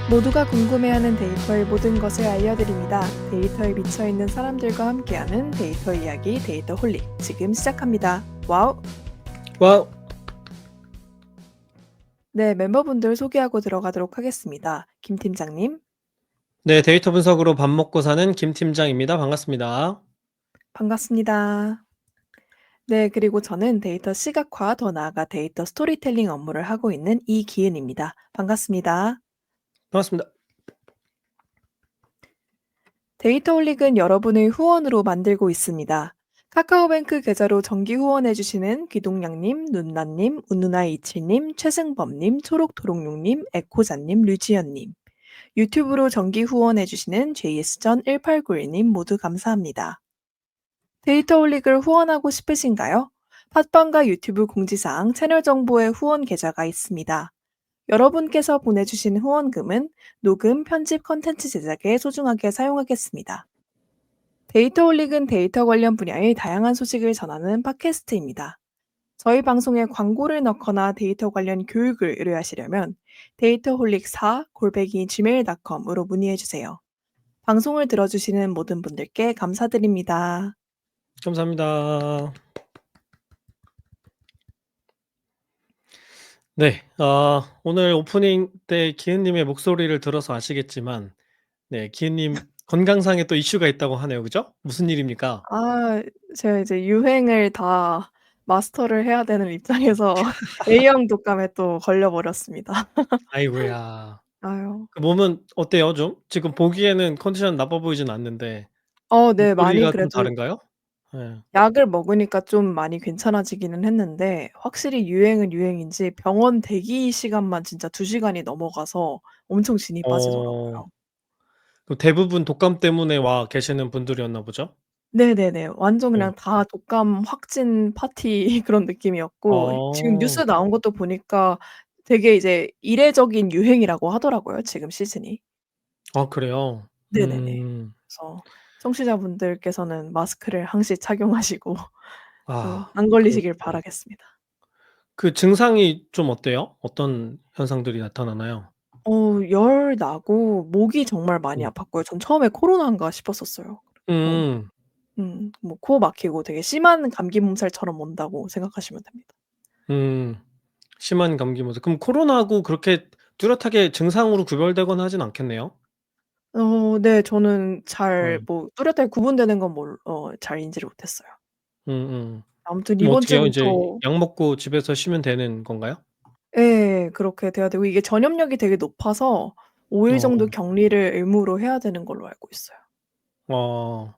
모두가 궁금해하는 데이터의 모든 것을 알려드립니다. 데이터에 미쳐있는 사람들과 함께하는 데이터 이야기 데이터 홀릭 지금 시작합니다. 와우! 와우. 네, 멤버분들 소개하고 들어가도록 하겠습니다. 김 팀장님, 네, 데이터 분석으로 밥 먹고 사는 김 팀장입니다. 반갑습니다. 반갑습니다. 네, 그리고 저는 데이터 시각화, 더 나아가 데이터 스토리텔링 업무를 하고 있는 이기은입니다. 반갑습니다. 반갑습니다. 데이터 홀릭은 여러분의 후원으로 만들고 있습니다. 카카오뱅크 계좌로 정기 후원해주시는 귀동냥님, 눈나님, 운누나27님, 최승범님, 초록도롱뇽님, 에코자님, 류지연님, 유튜브로 정기 후원해주시는 JS전1891님 모두 감사합니다. 데이터 홀릭을 후원하고 싶으신가요? 팟빵과 유튜브 공지사항 채널 정보에 후원 계좌가 있습니다. 여러분께서 보내주신 후원금은 녹음, 편집 컨텐츠 제작에 소중하게 사용하겠습니다. 데이터 홀릭은 데이터 관련 분야의 다양한 소식을 전하는 팟캐스트입니다. 저희 방송에 광고를 넣거나 데이터 관련 교육을 의뢰하시려면 data홀릭4@gmail.com으로 문의해주세요. 방송을 들어주시는 모든 분들께 감사드립니다. 감사합니다. 네, 오늘 오프닝 때 기은님의 목소리를 들어서 아시겠지만, 네, 기은님 건강상에 또 이슈가 있다고 하네요. 그죠? 무슨 일입니까? 아, 제가 이제 유행을 다 마스터를 해야 되는 입장에서 A형 독감에 또 걸려버렸습니다. 아이고야. 아유. 그 몸은 어때요, 좀? 지금 보기에는 컨디션 나빠 보이진 않는데, 네, 많이 목소리가 좀 그래도 다른가요? 네. 약을 먹으니까 좀 많이 괜찮아지기는 했는데 확실히 유행은 유행인지 병원 대기 시간만 진짜 2시간이 넘어가서 엄청 진이 어, 빠지더라고요. 그럼 대부분 독감 때문에 와 계시는 분들이었나 보죠? 네네네. 완전 네. 그냥 다 독감 확진 파티 그런 느낌이었고 지금 어, 뉴스 나온 것도 보니까 되게 이제 이례적인 유행이라고 하더라고요, 지금 시즌이. 아, 그래요? 네네네. 그래서 청취자분들께서는 마스크를 항시 착용하시고 또 아, 안 걸리시길 그렇군요. 바라겠습니다. 그 증상이 좀 어때요? 어떤 현상들이 나타나나요? 열 나고 목이 정말 많이 음. 아팠고요. 전 처음에 코로나인가 싶었었어요. 그리고 음. 뭐 코 막히고 되게 심한 감기 몸살처럼 온다고 생각하시면 됩니다. 음. 심한 감기 모드. 그럼 코로나하고 그렇게 뚜렷하게 증상으로 구별되거나 하진 않겠네요? 네. 저는 잘 네. 뭐 뚜렷하게 구분되는 건 잘 인지를 못했어요. 음음. 아무튼 그럼 이번 어떻게 해요? 인제 주부터 약 먹고 집에서 쉬면 되는 건가요? 예. 그렇게 돼야 되고 이게 전염력이 되게 높아서 5일 정도 어. 격리를 의무로 해야 되는 걸로 알고 있어요. 아,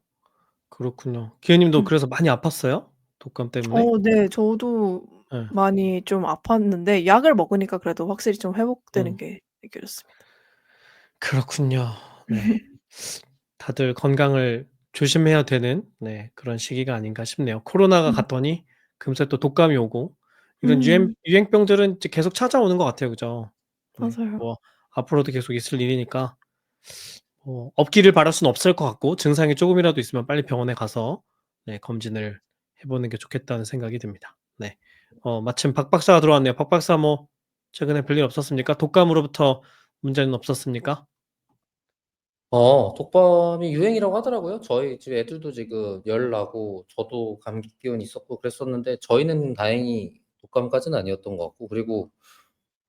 그렇군요. 기회님도 음. 그래서 많이 아팠어요? 독감 때문에? 네. 저도 예. 많이 좀 아팠는데 약을 먹으니까 그래도 확실히 좀 회복되는 음. 게 느껴졌습니다. 그렇군요. 네. 다들 건강을 조심해야 되는, 네, 그런 시기가 아닌가 싶네요. 코로나가 음. 갔더니 금세 또 독감이 오고 이런 음. 유행병들은 이제 계속 찾아오는 것 같아요. 그죠? 네. 맞아요. 뭐 앞으로도 계속 있을 일이니까 없기를 바랄 수는 없을 것 같고, 증상이 쪼금이라도 있으면 빨리 병원에 가서, 네, 검진을 해 보는 게 좋겠다는 생각이 듭니다. 네. 마침 박 박사가 들어왔네요. 박 박사, 뭐 최근에 별일 없었습니까? 독감으로부터 문제는 없었습니까? 독감이 유행이라고 하더라고요. 저희 집 애들도 지금 열 나고 저도 감기 기운 있었고 그랬었는데 저희는 다행히 독감까지는 아니었던 것 같고 그리고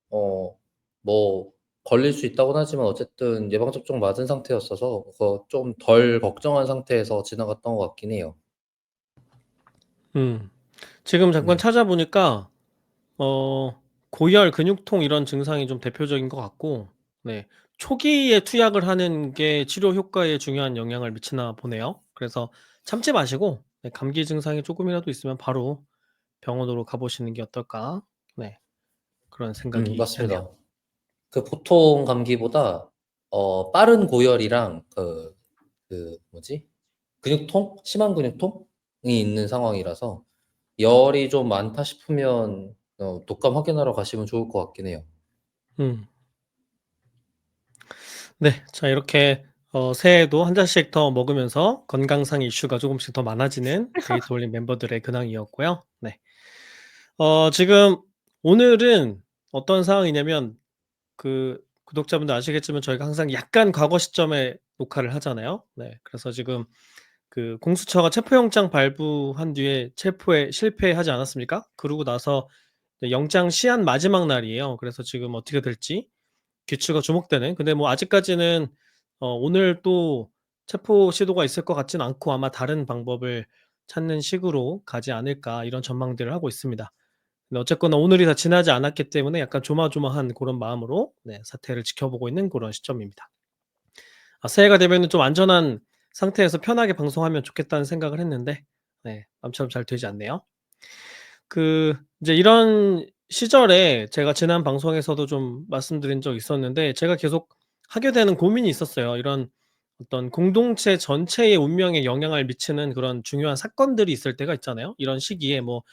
어, 뭐 걸릴 수 있다고는 하지만 어쨌든 예방접종 맞은 상태였어서 그거 좀 덜 걱정한 상태에서 지나갔던 것 같긴 해요. 음. 지금 잠깐 음. 찾아보니까 고열, 근육통 이런 증상이 좀 대표적인 것 같고, 네, 초기에 투약을 하는 게 치료 효과에 중요한 영향을 미치나 보네요. 그래서 참지 마시고, 네, 감기 증상이 쪼금이라도 있으면 바로 병원으로 가 보시는 게 어떨까? 네, 그런 생각이 드네요. 맞습니다. 그 보통 감기보다 빠른 고열이랑 뭐지? 근육통? 심한 근육통이 있는 상황이라서 열이 좀 많다 싶으면 독감 확인하러 가시면 좋을 것 같긴 해요. 음. 네. 자, 이렇게 새해에도 한 잔씩 더 먹으면서 건강상 이슈가 조금씩 더 많아지는 데이터 올림 멤버들의 근황이었고요. 네. 지금 오늘은 어떤 상황이냐면, 그 구독자분들 아시겠지만 저희가 항상 약간 과거 시점에 녹화를 하잖아요. 네. 그래서 지금 그 공수처가 체포영장 발부한 뒤에 체포에 실패하지 않았습니까? 그러고 나서 영장 시한 마지막 날이에요. 그래서 지금 어떻게 될지 귀추가 주목되는. 근데 뭐 아직까지는 오늘 또 체포 시도가 있을 것 같진 않고 아마 다른 방법을 찾는 식으로 가지 않을까 이런 전망들을 하고 있습니다. 근데 어쨌거나 오늘이 다 지나지 않았기 때문에 약간 조마조마한 그런 마음으로 네, 사태를 지켜보고 있는 그런 시점입니다. 새해가 되면은 좀 안전한 상태에서 편하게 방송하면 좋겠다는 생각을 했는데 네, 마음처럼 잘 되지 않네요. 이제 이런 시절에 제가 지난 방송에서도 좀 말씀드린 적 있었는데 제가 계속 하게 되는 고민이 있었어요. 이런 어떤 공동체 전체의 운명에 영향을 미치는 그런 중요한 사건들이 있을 때가 있잖아요. 이런 시기에 뭐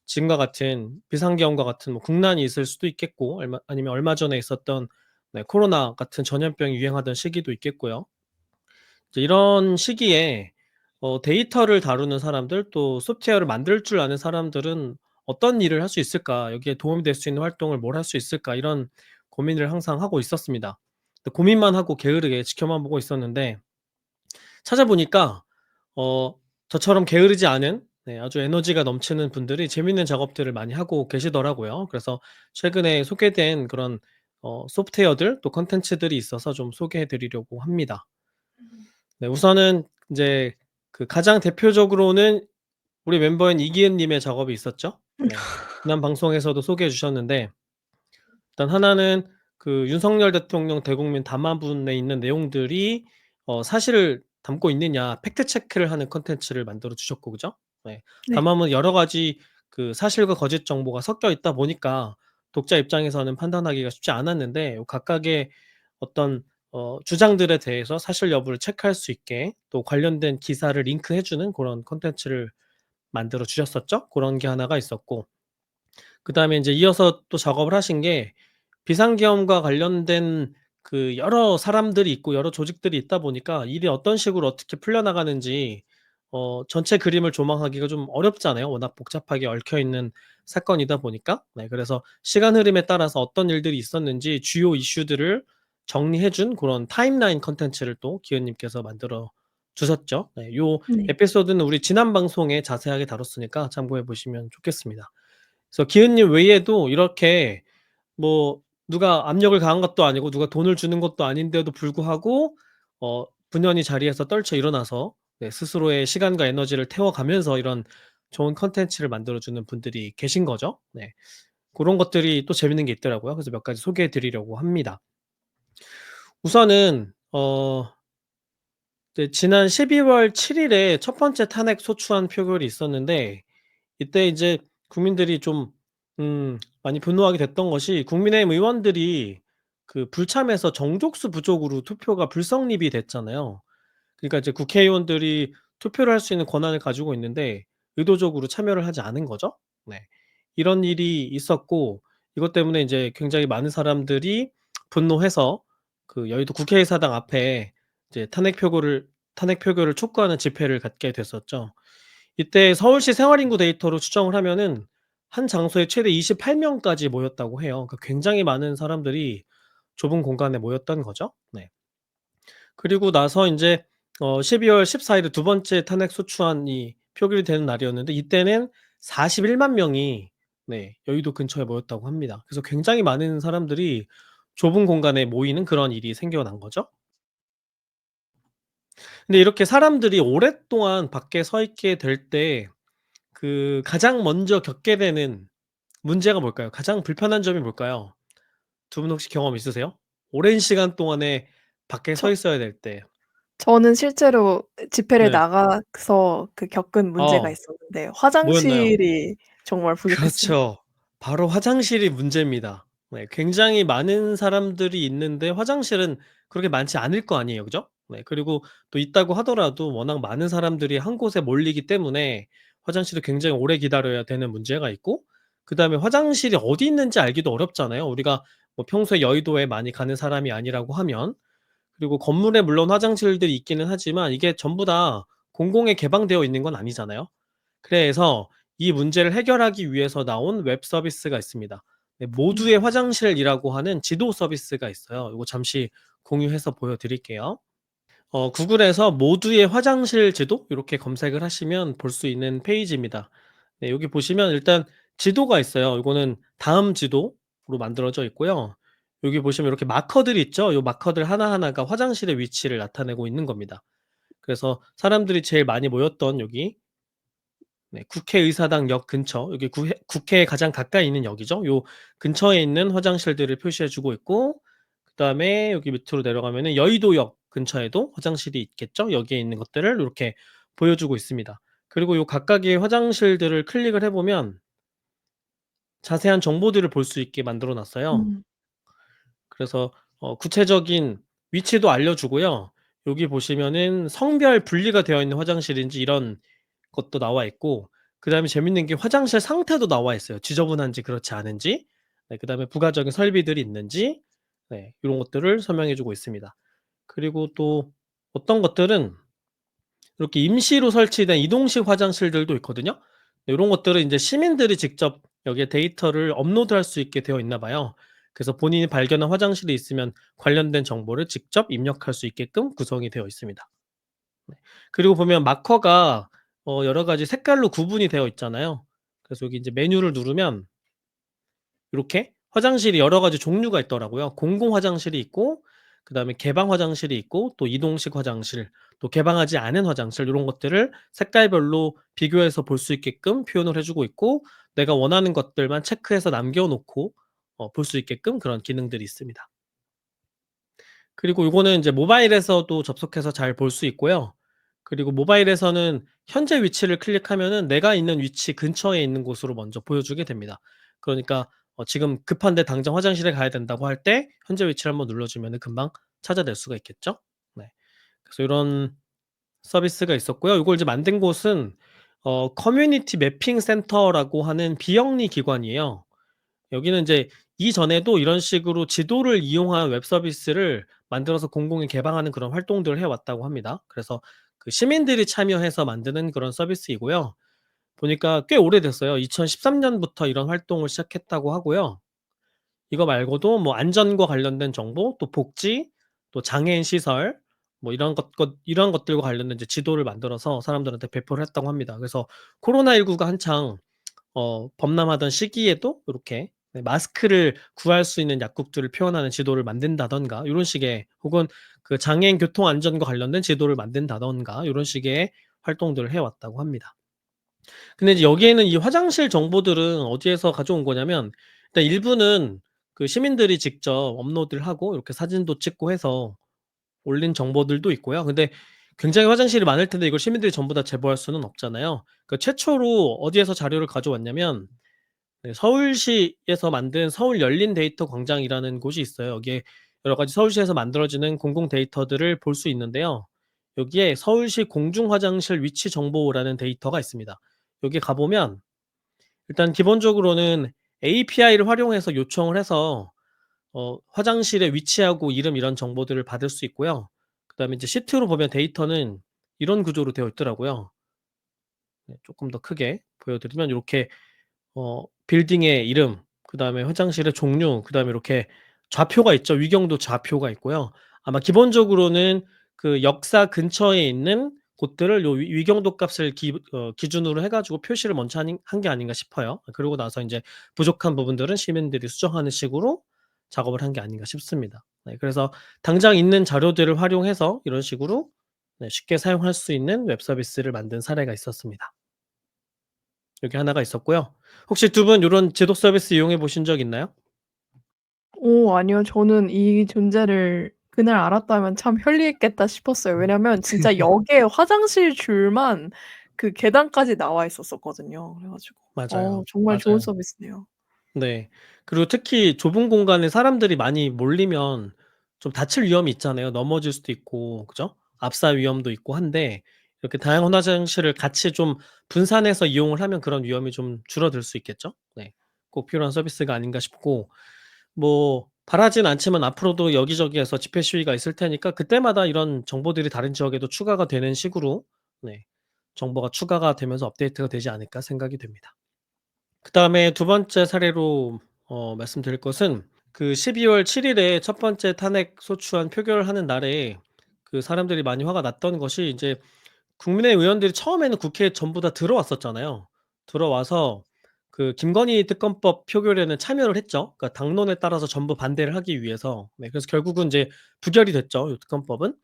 지금과 같은 비상계엄과 같은 뭐 국난이 있을 수도 있겠고 아니면 얼마 전에 있었던 네, 코로나 같은 전염병이 유행하던 시기도 있겠고요. 이제 이런 시기에 데이터를 다루는 사람들 또 소프트웨어를 만들 줄 아는 사람들은 '어떤 일을 할 수 있을까? 여기에 도움이 될 수 있는 활동을 뭘 할 수 있을까?' 이런 고민을 항상 하고 있었습니다. 근데 고민만 하고 게으르게 지켜만 보고 있었는데 찾아보니까 어 저처럼 게으르지 않은 네 아주 에너지가 넘치는 분들이 재밌는 작업들을 많이 하고 계시더라고요. 그래서 최근에 소개된 그런 소프트웨어들 또 콘텐츠들이 있어서 좀 소개해 드리려고 합니다. 네 우선은 인제 그 가장 대표적으로는 우리 멤버인 이기은 님의 작업이 있었죠. 네. 지난 방송에서도 소개해 주셨는데 일단 하나는 그 윤석열 대통령 대국민 담화문에 있는 내용들이 사실을 담고 있느냐 팩트 체크를 하는 콘텐츠를 만들어 주셨고 그죠? 네. 네. 담화문에 여러 가지 그 사실과 거짓 정보가 섞여 있다 보니까 독자 입장에서는 판단하기가 쉽지 않았는데 각각의 어떤 주장들에 대해서 사실 여부를 체크할 수 있게 또 관련된 기사를 링크해 주는 고런 콘텐츠를 만들어 주셨었죠. 고런 게 하나가 있었고 그다음에 인제 이어서 또 작업을 하신 게 비상계엄과 관련된 그 여러 사람들이 있고 여러 조직들이 있다 보니까 일이 어떤 식으로 어떻게 풀려나가는지 전체 그림을 조망하기가 좀 어렵잖아요. 워낙 복잡하게 얽혀 있는 사건이다 보니까. 네 그래서 시간 흐름에 따라서 어떤 일들이 있었는지 주요 이슈들을 정리해 준 고런 타임라인 콘텐츠를 또 기은 님께서 만들어 주셨죠. 네 요 네. 에피소드는 우리 지난 방송에 자세하게 다뤘으니까 참고해 보시면 좋겠습니다. 그래서 기은 님 외에도 이렇게 뭐 누가 압력을 가한 것도 아니고 누가 돈을 주는 것도 아닌데도 불구하고 분연히 자리에서 떨쳐 일어나서 네 스스로의 시간과 에너지를 태워가면서 이런 좋은 콘텐츠를 만들어 주는 분들이 계신 거죠. 네. 고런 것들이 또 재밌는 게 있더라고요. 그래서 몇 가지 소개해 드리려고 합니다. 우선은 이제 지난 12월 7 일에 첫 번째 탄핵 소추안 표결이 있었는데 이때 이제 국민들이 좀 많이 분노하게 됐던 것이 국민의힘 의원들이 그 불참해서 정족수 부족으로 투표가 불성립이 됐잖아요. 그러니까 이제 국회의원들이 투표를 할 수 있는 권한을 가지고 있는데 의도적으로 참여를 하지 않은 거죠. 네. 이런 일이 있었고 이것 때문에 인제 굉장히 많은 사람들이 분노해서 그 여의도 국회의사당 앞에 이제 탄핵 표결을 촉구하는 집회를 갖게 됐었죠. 이때 서울시 생활인구 데이터로 추정을 하면은 한 장소에 최대 28 명까지 모였다고 해요. 그러니까 굉장히 많은 사람들이 좁은 공간에 모였던 거죠. 네. 그리고 나서 인제 12월 14 일에 두 번째 탄핵 소추안이 표결이 되는 날이었는데 이때는 41만 명이 네 여의도 근처에 모였다고 합니다. 그래서 굉장히 많은 사람들이 좁은 공간에 모이는 그런 일이 생겨난 거죠. 근데 이렇게 사람들이 오랫동안 밖에 서 있게 될 때 가장 먼저 겪게 되는 문제가 뭘까요? 가장 불편한 점이 뭘까요? 두 분 혹시 경험 있으세요? 오랜 시간 동안에 밖에 서 저 있어야 될 때. 저는 실제로 집회를 네. 나가서 겪은 문제가 어 있었는데 뭐였나요? 화장실이 정말 부족했습니다. 그렇죠. 바로 화장실이 문제입니다. 네. 굉장히 많은 사람들이 있는데 화장실은 그렇게 많지 않을 거 아니에요. 그죠? 네. 그리고 또 있다고 하더라도 워낙 많은 사람들이 한 곳에 몰리기 때문에 화장실을 굉장히 오래 기다려야 되는 문제가 있고 그다음에 화장실이 어디 있는지 알기도 어렵잖아요. 우리가 뭐 평소에 여의도에 많이 가는 사람이 아니라고 하면. 그리고 건물에 물론 화장실들이 있기는 하지만 이게 전부 다 공공에 개방되어 있는 건 아니잖아요. 그래서 이 문제를 해결하기 위해서 나온 웹 서비스가 있습니다. 네, 모두의 화장실이라고 하는 지도 서비스가 있어요. 이거 잠시 공유해서 보여드릴게요. 구글에서 모두의 화장실 지도 이렇게 검색을 하시면 볼 수 있는 페이지입니다. 네, 여기 보시면 일단 지도가 있어요. 이거는 다음 지도로 만들어져 있고요. 여기 보시면 이렇게 마커들이 있죠. 이 마커들 하나하나가 화장실의 위치를 나타내고 있는 겁니다. 그래서 사람들이 제일 많이 모였던 여기, 네, 국회의사당 역 근처, 여기 국회에 가장 가까이 있는 역이죠. 요 근처에 있는 화장실들을 표시해 주고 있고, 그다음에 여기 밑으로 내려가면은 여의도역 근처에도 화장실이 있겠죠. 여기에 있는 것들을 이렇게 보여주고 있습니다. 그리고 요 각각의 화장실들을 클릭을 해보면 자세한 정보들을 볼 수 있게 만들어 놨어요. 음. 그래서 구체적인 위치도 알려주고요. 여기 보시면은 성별 분리가 되어 있는 화장실인지 이런 것도 나와 있고, 그다음에 재밌는 게 화장실 상태도 나와 있어요. 지저분한지 그렇지 않은지, 네, 그다음에 부가적인 설비들이 있는지, 네, 이런 것들을 설명해 주고 있습니다. 그리고 또 어떤 것들은 이렇게 임시로 설치된 이동식 화장실들도 있거든요. 네, 이런 것들은 이제 시민들이 직접 여기에 데이터를 업로드할 수 있게 되어 있나 봐요. 그래서 본인이 발견한 화장실이 있으면 관련된 정보를 직접 입력할 수 있게끔 구성이 되어 있습니다. 네. 그리고 보면 마커가 여러 가지 색깔로 구분이 되어 있잖아요. 그래서 여기 이제 메뉴를 누르면 이렇게 화장실이 여러 가지 종류가 있더라고요. 공공 화장실이 있고, 그다음에 개방 화장실이 있고, 또 이동식 화장실, 또 개방하지 않은 화장실, 이런 것들을 색깔별로 비교해서 볼 수 있게끔 표현을 해주고 있고, 내가 원하는 것들만 체크해서 남겨놓고 볼 수 있게끔 그런 기능들이 있습니다. 그리고 요거는 이제 모바일에서도 접속해서 잘 볼 수 있고요. 그리고 모바일에서는 현재 위치를 클릭하면은 내가 있는 위치 근처에 있는 곳으로 먼저 보여주게 됩니다. 그러니까 지금 급한데 당장 화장실에 가야 된다고 할 때 현재 위치를 한번 눌러주면은 금방 찾아낼 수가 있겠죠. 네. 그래서 이런 서비스가 있었고요. 이걸 이제 만든 곳은 커뮤니티 매핑 센터라고 하는 비영리 기관이에요. 여기는 이제 이전에도 이런 식으로 지도를 이용한 웹 서비스를 만들어서 공공에 개방하는 그런 활동들을 해 왔다고 합니다. 그래서 그 시민들이 참여해서 만드는 그런 서비스이고요. 보니까 꽤 오래됐어요. 2013 년부터 이런 활동을 시작했다고 하고요. 이거 말고도 뭐 안전과 관련된 정보, 또 복지, 또 장애인 시설, 뭐 이런 것들과 관련된 이제 지도를 만들어서 사람들한테 배포를 했다고 합니다. 그래서 코로나19가 한창 범람하던 시기에도 요렇게, 네, 마스크를 구할 수 있는 약국들을 표현하는 지도를 만든다든가 요런 식의, 혹은 그 장애인 교통 안전과 관련된 지도를 만든다든가 요런 식의 활동들을 해 왔다고 합니다. 근데 이제 여기에는 이 화장실 정보들은 어디에서 가져온 거냐면, 일단 일부는 그 시민들이 직접 업로드를 하고 이렇게 사진도 찍고 해서 올린 정보들도 있고요. 근데 굉장히 화장실이 많을 텐데 이걸 시민들이 전부 다 제보할 수는 없잖아요. 그 최초로 어디에서 자료를 가져왔냐면, 네, 서울시에서 만든 서울 열린 데이터 광장이라는 곳이 있어요. 여기에 여러 가지 서울시에서 만들어지는 공공 데이터들을 볼 수 있는데요. 여기에 서울시 공중 화장실 위치 정보라는 데이터가 있습니다. 여기 가보면 일단 기본적으로는 API를 활용해서 요청을 해서 화장실의 위치하고 이름 이런 정보들을 받을 수 있고요. 그다음에 이제 시트로 보면 데이터는 이런 구조로 되어 있더라고요. 네, 조금 더 크게 보여드리면 요렇게 빌딩의 이름, 그다음에 화장실의 종류, 그다음에 이렇게 좌표가 있죠. 위경도 좌표가 있고요. 아마 기본적으로는 그 역사 근처에 있는 곳들을 요 위경도 값을 기준으로 해 가지고 표시를 먼저 한 게 아닌가 싶어요. 그러고 나서 인제 부족한 부분들은 시민들이 수정하는 식으로 작업을 한 게 아닌가 싶습니다. 네, 그래서 당장 있는 자료들을 활용해서 이런 식으로, 네, 쉽게 사용할 수 있는 웹 서비스를 만든 사례가 있었습니다. 여기 하나가 있었고요. 혹시 두 분 요런 지도 서비스 이용해 보신 적 있나요? 아니요. 저는 이 존재를 그날 알았다면 참 편리했겠다 싶었어요. 왜냐면 진짜 역에 화장실 줄만 그 계단까지 나와 있었었거든요. 그래 가지고 맞아요. 정말 좋은 맞아요. 서비스네요. 네. 그리고 특히 좁은 공간에 사람들이 많이 몰리면 좀 다칠 위험이 있잖아요. 넘어질 수도 있고, 그죠? 압사 위험도 있고 한데, 이렇게 다양한 화장실을 같이 좀 분산해서 이용을 하면 그런 위험이 좀 줄어들 수 있겠죠? 네. 꼭 필요한 서비스가 아닌가 싶고, 뭐 바라진 않지만 앞으로도 여기저기에서 집회 시위가 있을 테니까 그때마다 이런 정보들이 다른 지역에도 추가가 되는 식으로, 네, 정보가 추가가 되면서 업데이트가 되지 않을까 생각이 됩니다. 그다음에 두 번째 사례로 말씀드릴 것은 그 12월 7 일에 첫 번째 탄핵 소추안 표결하는 날에 그 사람들이 많이 화가 났던 것이 이제 국민의 의원들이 처음에는 국회에 전부 다 들어왔었잖아요. 들어와서 그 김건희 특검법 표결에는 참여를 했죠. 그러니까 당론에 따라서 전부 반대를 하기 위해서. 네, 그래서 결국은 이제 부결이 됐죠, 요 특검법은.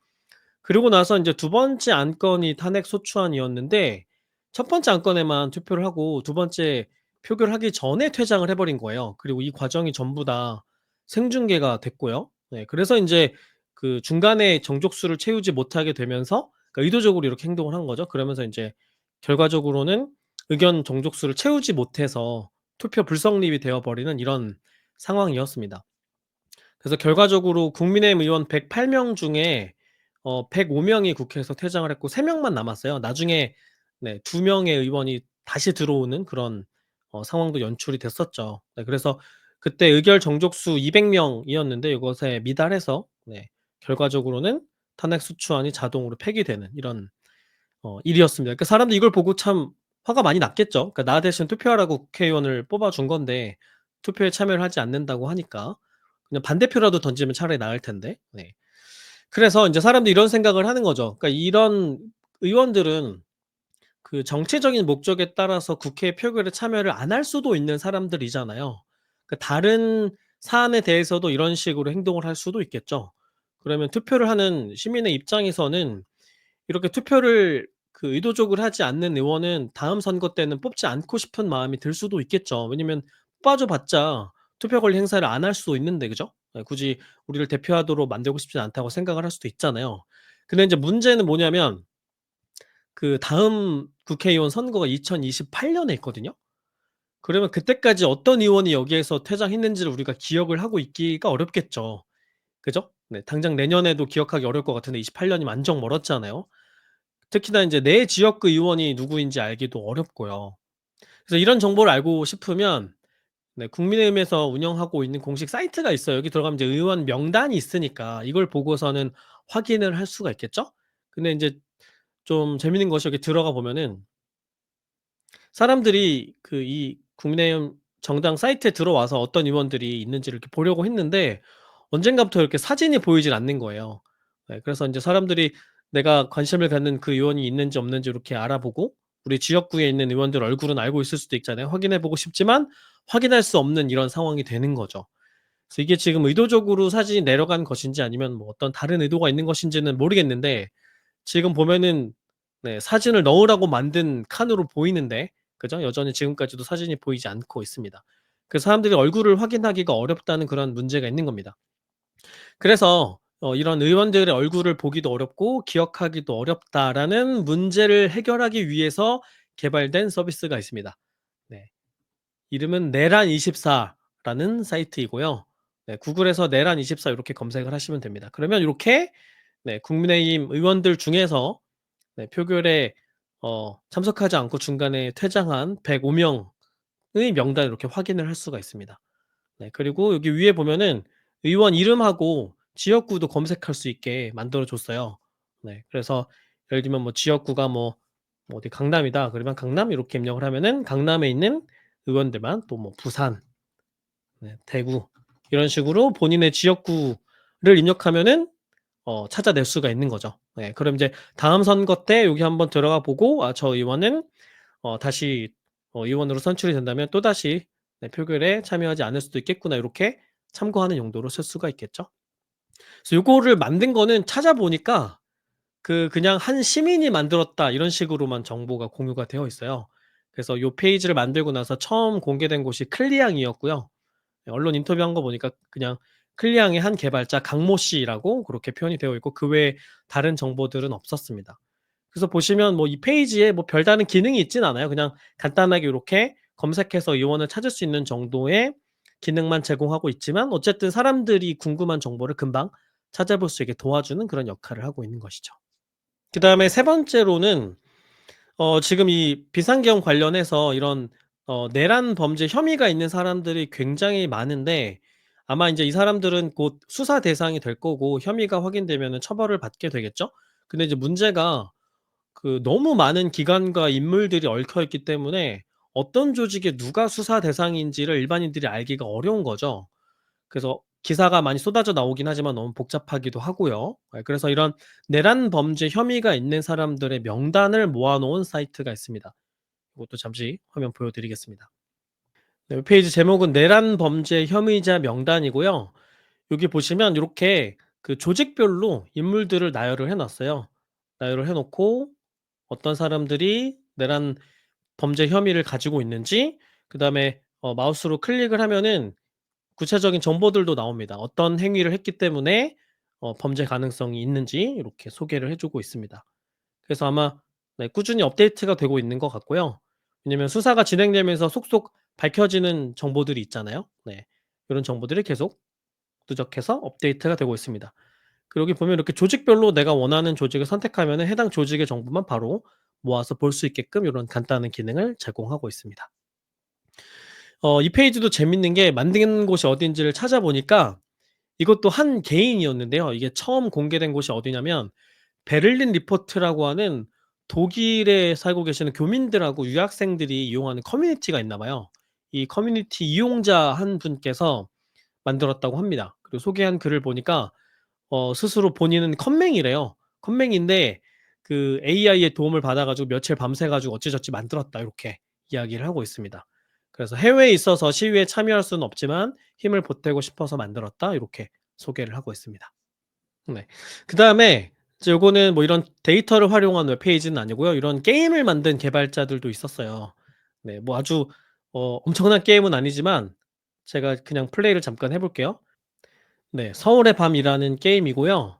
그리고 나서 인제 두 번째 안건이 탄핵 소추안이었는데 첫 번째 안건에만 투표를 하고 두 번째 표결하기 전에 퇴장을 해 버린 거예요. 그리고 이 과정이 전부 다 생중계가 됐고요. 네, 그래서 인제 그 중간에 정족수를 채우지 못하게 되면서 그러니까 의도적으로 이렇게 행동을 한 거죠. 그러면서 인제 결과적으로는 의견 정족수를 채우지 못해서 투표 불성립이 되어 버리는 이런 상황이었습니다. 그래서 결과적으로 국민의힘 의원 108명 중에 105 명이 국회에서 퇴장을 했고 3 명만 남았어요. 나중에 네 2 명의 의원이 다시 들어오는 그런 상황도 연출이 됐었죠. 네, 그래서 그때 의결 정족수 200 명이었는데 이것에 미달해서 네 결과적으로는 탄핵 소추안이 자동으로 폐기되는 이런 일이었습니다. 그러니까 사람들이 이걸 보고 참 화가 많이 났겠죠. 그러니까 나 대신 투표하라고 국회의원을 뽑아 준 건데 투표에 참여를 하지 않는다고 하니까 그냥 반대표라도 던지면 차라리 나을 텐데. 네. 그래서 인제 사람들이 이런 생각을 하는 거죠. 그러니까 이런 의원들은 그 정치적인 목적에 따라서 국회 표결에 참여를 안 할 수도 있는 사람들이잖아요. 그 다른 사안에 대해서도 이런 식으로 행동을 할 수도 있겠죠. 그러면 투표를 하는 시민의 입장에서는 이렇게 투표를 그 의도적으로 하지 않는 의원은 다음 선거 때는 뽑지 않고 싶은 마음이 들 수도 있겠죠. 왜냐면 뽑아 봤자 투표 권리 행사를 안 할 수도 있는데 그죠? 예, 굳이 우리를 대표하도록 만들고 싶지 않다고 생각을 할 수도 있잖아요. 근데 인제 문제는 뭐냐면 그 다음 국회의원 선거가 2028 년에 있거든요. 그러면 그때까지 어떤 의원이 여기에서 퇴장했는지를 우리가 기억을 하고 있기가 어렵겠죠. 그죠? 네. 당장 내년에도 기억하기 어려울 것 같은데 28 년이면 안정 멀었잖아요. 특히나 인제 내 지역구 의원이 누구인지 알기도 어렵고요. 그래서 이런 정보를 알고 싶으면 네 국민의힘에서 운영하고 있는 공식 사이트가 있어요. 여기 들어가면 이제 의원 명단이 있으니까 이걸 보고서는 확인을 할 수가 있겠죠? 근데 인제 좀 재밌는 것이 여기 들어가 보면은 사람들이 그 이 국민의힘 정당 사이트에 들어와서 어떤 의원들이 있는지를 이렇게 보려고 했는데 언젠가부터 이렇게 사진이 보이질 않는 거예요. 네, 그래서 인제 사람들이 내가 관심을 갖는 그 의원이 있는지 없는지 이렇게 알아보고 우리 지역구에 있는 의원들 얼굴은 알고 있을 수도 있잖아요. 확인해 보고 싶지만 확인할 수 없는 이런 상황이 되는 거죠. 그래서 이게 지금 의도적으로 사진이 내려간 것인지 아니면 뭐 어떤 다른 의도가 있는 것인지는 모르겠는데 지금 보면은 네 사진을 넣으라고 만든 칸으로 보이는데 그죠? 여전히 지금까지도 사진이 보이지 않고 있습니다. 그래서 사람들이 얼굴을 확인하기가 어렵다는 그런 문제가 있는 겁니다. 그래서 이런 의원들의 얼굴을 보기도 어렵고 기억하기도 어렵다라는 문제를 해결하기 위해서 개발된 서비스가 있습니다. 네. 이름은 내란24라는 사이트이고요. 네, 구글에서 내란24 이렇게 검색을 하시면 됩니다. 그러면 이렇게 네, 국민의힘 의원들 중에서 네, 표결에 참석하지 않고 중간에 퇴장한 105 명의 명단을 이렇게 확인을 할 수가 있습니다. 네, 그리고 여기 위에 보면은 의원 이름하고 지역구도 검색할 수 있게 만들어 줬어요. 네, 그래서 예를 들면 뭐 지역구가 뭐 어디 강남이다 그러면 강남 이렇게 입력을 하면은 강남에 있는 의원들만 또 뭐 부산, 네, 대구 이런 식으로 본인의 지역구를 입력하면은 찾아낼 수가 있는 거죠. 네, 그럼 이제 다음 선거 때 여기 한번 들어가 보고 '아 저 의원은 다시 의원으로 선출이 된다면 또다시 네 표결에 참여하지 않을 수도 있겠구나.' 요렇게 참고하는 용도로 쓸 수가 있겠죠. 그래서 요거를 만든 거는 찾아보니까 그냥 '한 시민이 만들었다.' 이런 식으로만 정보가 공유가 되어 있어요. 그래서 요 페이지를 만들고 나서 처음 공개된 곳이 클리앙이었고요. 네, 언론 인터뷰한 거 보니까 그냥 클리앙의 한 개발자 강모 씨라고 그렇게 표현이 되어 있고 그 외에 다른 정보들은 없었습니다. 그래서 보시면 뭐 이 페이지에 뭐 별다른 기능이 있진 않아요. 그냥 간단하게 요렇게 검색해서 의원을 찾을 수 있는 정도의 기능만 제공하고 있지만 어쨌든 사람들이 궁금한 정보를 금방 찾아볼 수 있게 도와주는 그런 역할을 하고 있는 것이죠. 그다음에 세 번째로는 지금 이 비상계엄 관련해서 이런 내란 범죄 혐의가 있는 사람들이 굉장히 많은데 아마 인제 이 사람들은 곧 수사 대상이 될 거고 혐의가 확인되면은 처벌을 받게 되겠죠. 근데 이제 문제가 그 너무 많은 기관과 인물들이 얽혀 있기 때문에 어떤 조직에 누가 수사 대상인지를 일반인들이 알기가 어려운 거죠. 그래서 기사가 많이 쏟아져 나오긴 하지만 너무 복잡하기도 하고요. 그래서 이런 내란 범죄 혐의가 있는 사람들의 명단을 모아 놓은 사이트가 있습니다. 이것도 잠시 화면 보여드리겠습니다. 네, 페이지 제목은 내란 범죄 혐의자 명단이고요. 여기 보시면 이렇게 그 조직별로 인물들을 나열을 해 놨어요. 나열을 해 놓고 어떤 사람들이 내란 범죄 혐의를 가지고 있는지, 그다음에 마우스로 클릭을 하면은 구체적인 정보들도 나옵니다. 어떤 행위를 했기 때문에 범죄 가능성이 있는지 이렇게 소개를 해 주고 있습니다. 그래서 아마 네, 꾸준히 업데이트가 되고 있는 것 같고요. 왜냐면 수사가 진행되면서 속속 밝혀지는 정보들이 있잖아요. 네. 이런 정보들이 계속 누적해서 업데이트가 되고 있습니다. 그리고 여기 보면 이렇게 조직별로 내가 원하는 조직을 선택하면은 해당 조직의 정보만 바로 모아서 볼 수 있게끔 이런 간단한 기능을 제공하고 있습니다. 이 페이지도 재밌는 게 만든 곳이 어딘지를 찾아보니까 이것도 한 개인이었는데요. 이게 처음 공개된 곳이 어디냐면 베를린 리포트라고 하는 독일에 살고 계시는 교민들하고 유학생들이 이용하는 커뮤니티가 있나 봐요. 이 커뮤니티 이용자 한 분께서 만들었다고 합니다. 그리고 소개한 글을 보니까 스스로 본인은 컴맹이래요. 컴맹인데 그 AI의 도움을 받아 가지고 며칠 밤새 가지고 어찌저찌 만들었다 이렇게 이야기를 하고 있습니다. 그래서 "해외에 있어서 시위에 참여할 수는 없지만 힘을 보태고 싶어서 만들었다." 이렇게 소개를 하고 있습니다. 네. 그다음에 이제 요거는 뭐 이런 데이터를 활용한 웹페이지는 아니고요. 이런 게임을 만든 개발자들도 있었어요. 네. 뭐 아주 엄청난 게임은 아니지만 제가 그냥 플레이를 잠깐 해 볼게요. 네. 서울의 밤이라는 게임이고요.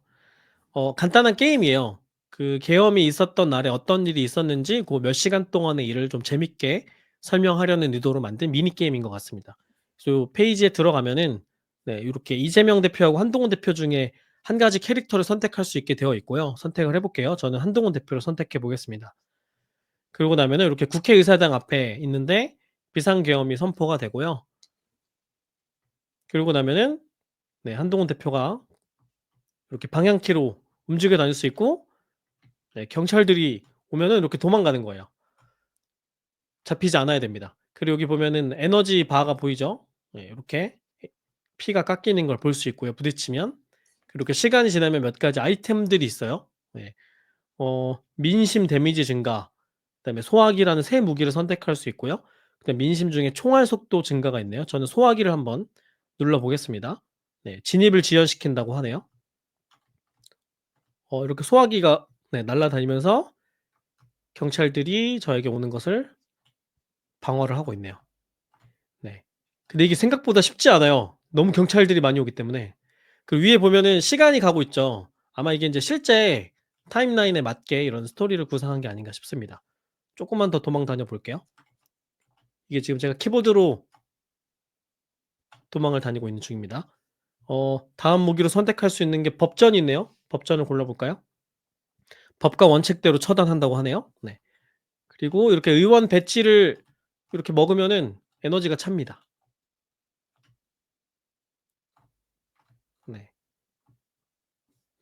간단한 게임이에요. 그 계엄이 있었던 날에 어떤 일이 있었는지 고 몇 시간 동안의 일을 좀 재밌게 설명하려는 의도로 만든 미니 게임인 것 같습니다. 그래서 요 페이지에 들어가면은 네 요렇게 이재명 대표하고 한동훈 대표 중에 한 가지 캐릭터를 선택할 수 있게 되어 있고요. 선택을 해 볼게요. 저는 한동훈 대표를 선택해 보겠습니다. 그러고 나면은 이렇게 국회의사당 앞에 있는데 비상계엄이 선포가 되고요. 그러고 나면은 네 한동훈 대표가 이렇게 방향키로 움직여 다닐 수 있고 네 경찰들이 오면은 이렇게 도망가는 거예요. 잡히지 않아야 됩니다. 그리고 여기 보면은 에너지 바가 보이죠? 네 요렇게 피가 깎이는 걸 볼 수 있고요, 부딪히면. 그렇게 시간이 지나면 몇 가지 아이템들이 있어요. 네. 민심 데미지 증가, 그다음에 소화기라는 새 무기를 선택할 수 있고요. 그다음에 민심 중에 총알 속도 증가가 있네요. 저는 소화기를 한번 눌러 보겠습니다. 네. 진입을 지연시킨다고 하네요. 이렇게 소화기가 네 날아다니면서 경찰들이 저에게 오는 것을 방어를 하고 있네요. 네. 근데 이게 생각보다 쉽지 않아요. 너무 경찰들이 많이 오기 때문에. 그 위에 보면은 시간이 가고 있죠. 아마 이게 인제 실제 타임라인에 맞게 이런 스토리를 구상한 게 아닌가 싶습니다. 쪼끔만 더 도망 다녀 볼게요. 이게 지금 제가 키보드로 도망을 다니고 있는 중입니다. 다음 무기로 선택할 수 있는 게 법전이 있네요. 법전을 골라 볼까요? 법과 원칙대로 처단한다고 하네요. 네. 그리고 이렇게 의원 배지를 이렇게 먹으면은 에너지가 찹니다. 네.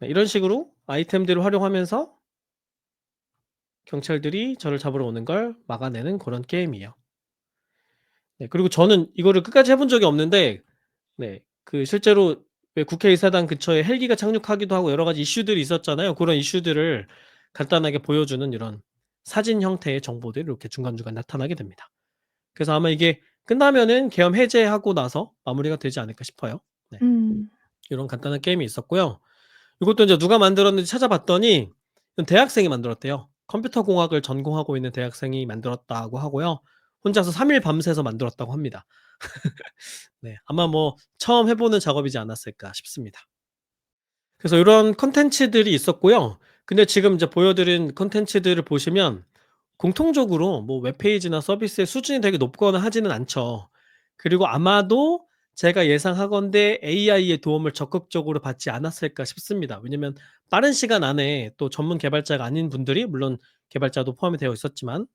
네 이런 식으로 아이템들을 활용하면서 경찰들이 저를 잡으러 오는 걸 막아내는 고런 게임이에요. 네 그리고 저는 이거를 끝까지 해본 적이 없는데 네 그 실제로 왜 국회의사당 근처에 헬기가 착륙하기도 하고 여러 가지 이슈들이 있었잖아요. 고런 이슈들을 간단하게 보여주는 이런 사진 형태의 정보들이 이렇게 중간중간 나타나게 됩니다. 그래서 아마 이게 끝나면은 계엄 해제하고 나서 마무리가 되지 않을까 싶어요. 네. 음. 요런 간단한 게임이 있었고요. 이것도 인제 누가 만들었는지 찾아봤더니 이건 대학생이 만들었대요. 컴퓨터 공학을 전공하고 있는 대학생이 만들었다고 하고요. 혼자서 3일 밤새서 만들었다고 합니다. 네. 아마 뭐 처음 해 보는 작업이지 않았을까 싶습니다. 그래서 요런 콘텐츠들이 있었고요. 근데 지금 이제 보여 드린 콘텐츠들을 보시면 공통적으로 뭐 웹페이지나 서비스의 수준이 되게 높거나 하지는 않죠. 그리고 아마도 제가 예상하건대 AI의 도움을 적극적으로 받지 않았을까 싶습니다. 왜냐면 빠른 시간 안에 또 전문 개발자가 아닌 분들이 물론 개발자도 포함이 되어 있었지만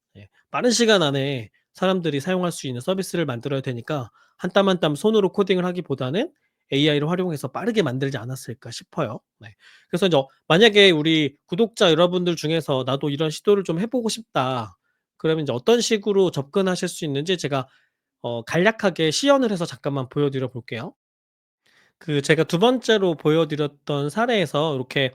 빠른 시간 안에 사람들이 사용할 수 있는 서비스를 만들어야 되니까 한 땀 한 땀 손으로 코딩을 하기보다는 AI를 활용해서 빠르게 만들지 않았을까 싶어요. 네. 그래서 인제 만약에 우리 구독자 여러분들 중에서 '나도 이런 시도를 좀 해 보고 싶다.' 그러면 이제 어떤 식으로 접근하실 수 있는지 제가 간략하게 시연을 해서 잠깐만 보여드려 볼게요. 제가 두 번째로 보여드렸던 사례에서 이렇게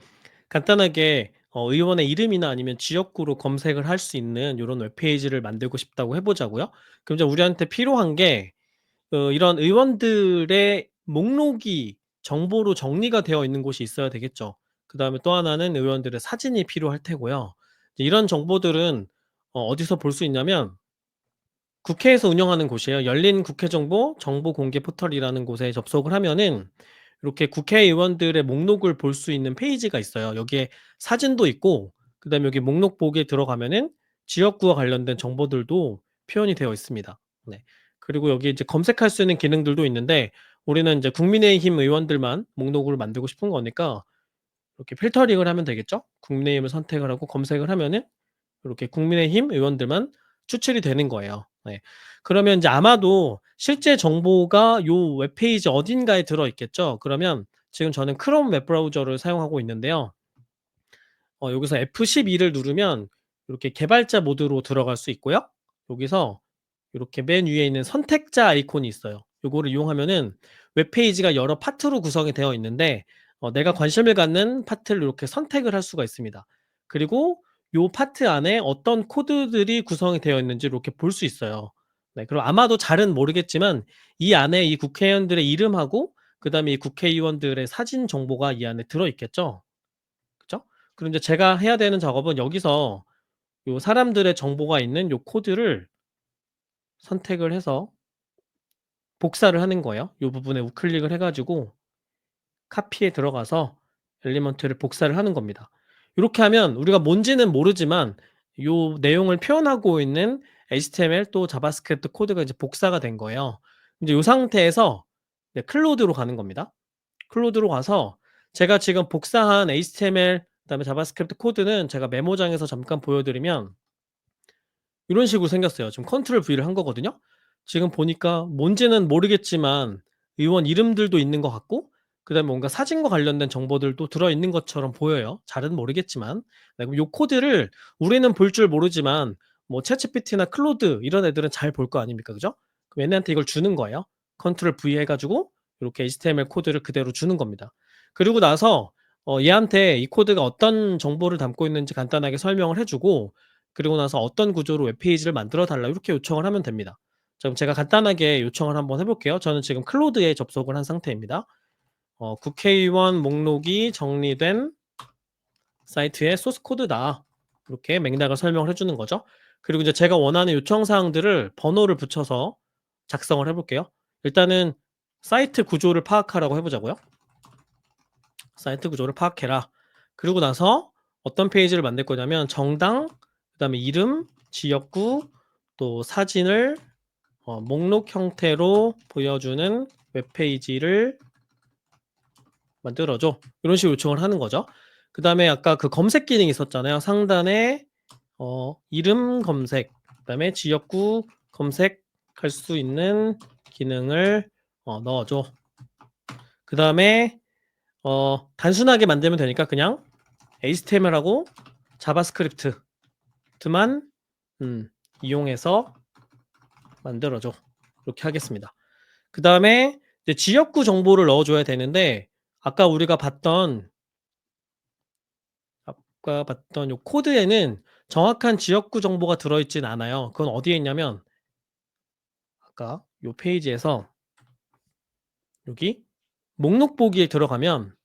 간단하게 의원의 이름이나 아니면 지역구로 검색을 할 수 있는 요런 웹페이지를 만들고 싶다고 해 보자고요. 그럼 이제 우리한테 필요한 게 이런 의원들의 목록이 정보로 정리가 되어 있는 곳이 있어야 되겠죠. 그다음에 또 하나는 의원들의 사진이 필요할 테고요. 이제 이런 정보들은 어디서 볼 수 있냐면 국회에서 운영하는 곳이에요. 열린 국회 정보 공개 포털이라는 곳에 접속을 하면은 이렇게 국회의원들의 목록을 볼 수 있는 페이지가 있어요. 여기에 사진도 있고 그다음에 여기 목록 보기에 들어가면은 지역구와 관련된 정보들도 표현이 되어 있습니다. 네. 그리고 여기 이제 검색할 수 있는 기능들도 있는데 우리는 이제 국민의힘 의원들만 목록을 만들고 싶은 거니까 이렇게 필터링을 하면 되겠죠? 국민의힘을 선택을 하고 검색을 하면은 이렇게 국민의힘 의원들만 추출이 되는 거예요. 네. 그러면 이제 아마도 실제 정보가 요 웹페이지 어딘가에 들어 있겠죠. 그러면 지금 저는 크롬 웹브라우저를 사용하고 있는데요. 여기서 F12를 누르면 이렇게 개발자 모드로 들어갈 수 있고요. 여기서 이렇게 맨 위에 있는 선택자 아이콘이 있어요. 요거를 이용하면은 웹페이지가 여러 파트로 구성이 되어 있는데 내가 관심을 갖는 파트를 이렇게 선택을 할 수가 있습니다. 그리고 요 파트 안에 어떤 코드들이 구성이 되어 있는지 이렇게 볼 수 있어요. 네, 그럼 아마도 잘은 모르겠지만 이 안에 이 국회의원들의 이름하고 그다음에 이 국회의원들의 사진 정보가 이 안에 들어 있겠죠. 그죠? 그럼 이제 제가 해야 되는 작업은 여기서 요 사람들의 정보가 있는 요 코드를 선택을 해서 복사를 하는 거예요. 요 부분에 우클릭을 해 가지고 카피에 들어가서 엘리먼트를 복사를 하는 겁니다. 요렇게 하면 우리가 뭔지는 모르지만 요 내용을 표현하고 있는 HTML 또 자바스크립트 코드가 이제 복사가 된 거예요. 이제 요 상태에서 네, 클로드로 가는 겁니다. 클로드로 가서 제가 지금 복사한 HTML 그다음에 자바스크립트 코드는 제가 메모장에서 잠깐 보여드리면 이런 식으로 생겼어요. 지금 컨트롤 V를 한 거거든요. 지금 보니까 뭔지는 모르겠지만 의원 이름들도 있는 것 같고 그다음에 뭔가 사진과 관련된 정보들도 들어 있는 것처럼 보여요. 잘은 모르겠지만. 네, 그럼 요 코드를 우리는 볼 줄 모르지만 뭐 챗GPT나 클로드 이런 애들은 잘 볼 거 아닙니까? 그죠? 그럼 얘네한테 이걸 주는 거예요. 컨트롤 V 해 가지고 이렇게 HTML 코드를 그대로 주는 겁니다. 그리고 나서 얘한테 이 코드가 어떤 정보를 담고 있는지 간단하게 설명을 해 주고 그리고 나서 어떤 구조로 웹페이지를 만들어 달라 이렇게 요청을 하면 됩니다. 자, 그럼 제가 간단하게 요청을 한번 해 볼게요. 저는 지금 클로드에 접속을 한 상태입니다. 국회의원 목록이 정리된 사이트의 소스 코드다. 이렇게 맥락을 설명을 해 주는 거죠. 그리고 이제 제가 원하는 요청 사항들을 번호를 붙여서 작성을 해 볼게요. 일단은 사이트 구조를 파악하라고 해 보자고요. 사이트 구조를 파악해라. 그리고 나서 어떤 페이지를 만들 거냐면 정당, 그다음에 이름, 지역구, 또 사진을 목록 형태로 보여주는 웹페이지를 만들어 줘. 이런 식으로 요청을 하는 거죠. 그다음에 아까 그 검색 기능이 있었잖아요. 상단에 이름 검색, 그다음에 지역구 검색할 수 있는 기능을 넣어 줘. 그다음에 단순하게 만들면 되니까 그냥 HTML하고 자바스크립트만 이용해서 만들어 줘. 이렇게 하겠습니다. 그다음에 이제 지역구 정보를 넣어 줘야 되는데 아까 우리가 봤던 요 코드에는 정확한 지역구 정보가 들어 있진 않아요. 그건 어디에 있냐면 아까 요 페이지에서 여기 목록 보기에 들어가면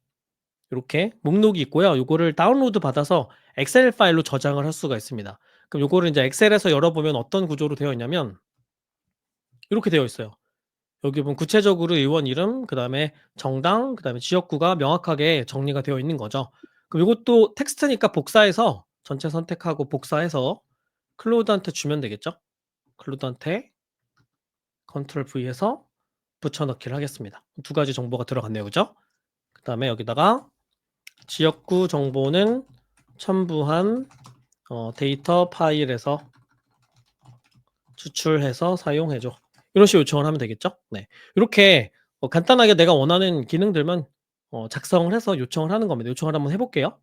요렇게 목록이 있고요. 요거를 다운로드 받아서 엑셀 파일로 저장을 할 수가 있습니다. 그럼 요거를 인제 엑셀에서 열어보면 어떤 구조로 되어 있냐면 요렇게 되어 있어요. 여기 보면 구체적으로 의원 이름, 그다음에 정당, 그다음에 지역구가 명확하게 정리가 되어 있는 거죠. 그럼 요것도 텍스트니까 복사해서 전체 선택하고 복사해서 클로드한테 주면 되겠죠. 클로드한테 컨트롤 V 해서 붙여 넣기를 하겠습니다. 두 가지 정보가 들어갔네요. 그죠? 그다음에 여기다가 지역구 정보는 첨부한 데이터 파일에서 추출해서 사용해 줘. 이런 식으로 요청을 하면 되겠죠? 네. 요렇게 간단하게 내가 원하는 기능들만 작성을 해서 요청을 하는 겁니다. 요청을 한번 해 볼게요.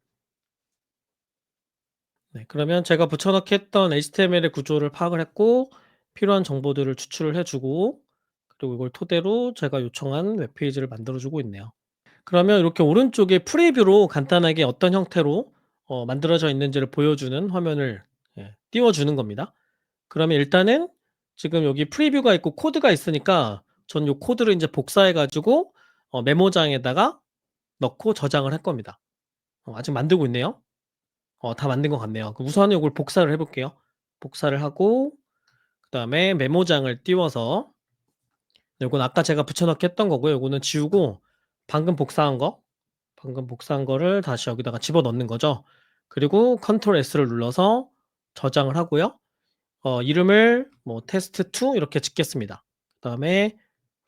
네, 그러면 제가 붙여넣기 했던 HTML의 구조를 파악을 했고 필요한 정보들을 추출을 해 주고 그리고 이걸 토대로 제가 요청한 웹페이지를 만들어 주고 있네요. 그러면 이렇게 오른쪽에 프리뷰로 간단하게 어떤 형태로 만들어져 있는지를 보여주는 화면을 띄워 주는 겁니다. 그러면 일단은 지금 여기 프리뷰가 있고 코드가 있으니까 전 요 코드를 인제 복사해 가지고 메모장에다가 넣고 저장을 할 겁니다. 아직 만들고 있네요. 다 만든 것 같네요. 그럼 우선은 요걸 복사를 해 볼게요. 복사를 하고 그다음에 메모장을 띄워서 요건 아까 제가 붙여넣기 했던 거고요. 요거는 지우고 방금 복사한 거를 다시 여기다가 집어넣는 거죠. 그리고 컨트롤 S를 눌러서 저장을 하고요. 이름을 뭐 test2 이렇게 짓겠습니다. 그다음에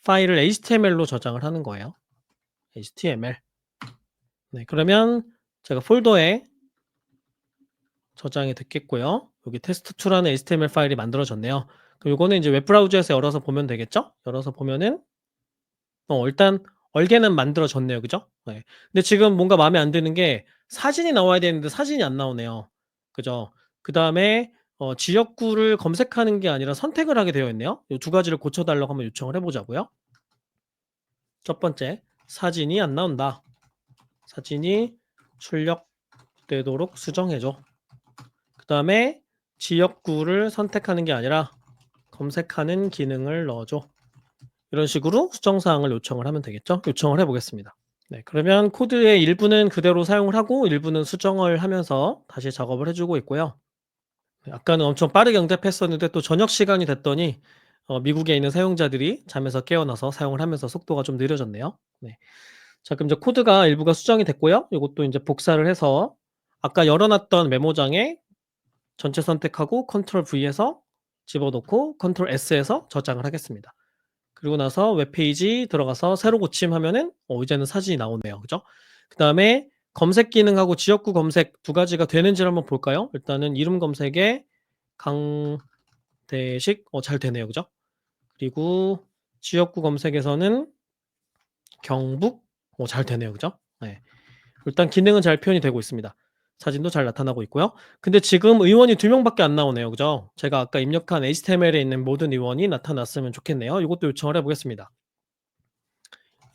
파일을 HTML로 저장을 하는 거예요. HTML. 네, 그러면 제가 폴더에 저장이 됐겠고요. 여기 test2라는 HTML 파일이 만들어졌네요. 그럼 요거는 이제 웹브라우저에서 열어서 보면 되겠죠? 열어서 보면은 일단 얼개는 만들어졌네요. 그죠? 네. 근데 지금 뭔가 마음에 안 드는 게 사진이 나와야 되는데 사진이 안 나오네요. 그죠? 그다음에 지역구를 검색하는 게 아니라 선택을 하게 되어 있네요. 요 두 가지를 고쳐 달라고 한번 요청을 해 보자고요. 첫 번째, 사진이 안 나온다. 사진이 출력되도록 수정해 줘. 그다음에 지역구를 선택하는 게 아니라 검색하는 기능을 넣어 줘. 이런 식으로 수정 사항을 요청을 하면 되겠죠? 요청을 해 보겠습니다. 네, 그러면 코드의 일부는 그대로 사용을 하고 일부는 수정을 하면서 다시 작업을 해 주고 있고요. 네, 아까는 엄청 빠르게 응답했었는데 또 저녁 시간이 됐더니 미국에 있는 사용자들이 잠에서 깨어나서 사용을 하면서 속도가 좀 느려졌네요. 네. 자, 그럼 이제 코드가 일부가 수정이 됐고요. 요것도 인제 복사를 해서 아까 열어 놨던 메모장에 전체 선택하고 컨트롤 V에서 집어넣고 컨트롤 S에서 저장을 하겠습니다. 그리고 나서 웹페이지 들어가서 새로 고침하면은 이제는 사진이 나오네요. 그죠? 그다음에 검색 기능하고 지역구 검색 두 가지가 되는지를 한번 볼까요? 일단은 이름 검색에 강대식 잘 되네요. 그죠? 그리고 지역구 검색에서는 경북 잘 되네요. 그죠? 네. 일단 기능은 잘 표현이 되고 있습니다. 사진도 잘 나타나고 있고요. 근데 지금 의원이 2명밖에 안 나오네요. 그죠? 제가 아까 입력한 HTML에 있는 모든 의원이 나타났으면 좋겠네요. 이것도 요청을 해 보겠습니다.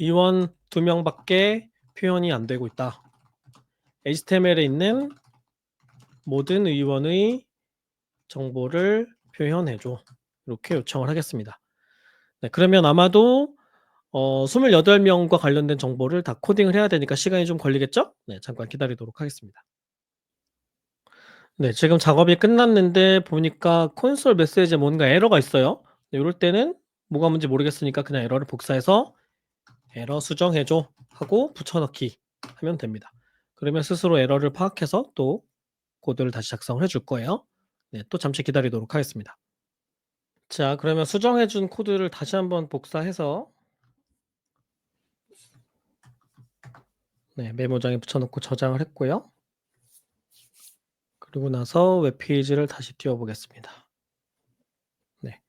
의원 2명밖에 표현이 안 되고 있다. HTML에 있는 모든 의원의 정보를 표현해 줘. 이렇게 요청을 하겠습니다. 네, 그러면 아마도 28명과 관련된 정보를 다 코딩을 해야 되니까 시간이 좀 걸리겠죠? 네, 잠깐 기다리도록 하겠습니다. 네, 지금 작업이 끝났는데 보니까 콘솔 메시지에 뭔가 에러가 있어요. 네, 요럴 때는 뭐가 뭔지 모르겠으니까 그냥 에러를 복사해서 에러 수정해 줘 하고 붙여넣기 하면 됩니다. 그러면 스스로 에러를 파악해서 또 코드를 다시 작성을 해줄 거예요. 네, 또 잠시 기다리도록 하겠습니다. 자, 그러면 수정해 준 코드를 다시 한번 복사해서 네, 메모장에 붙여놓고 저장을 했고요. 그리고 나서 웹페이지를 다시 띄워 보겠습니다. 네,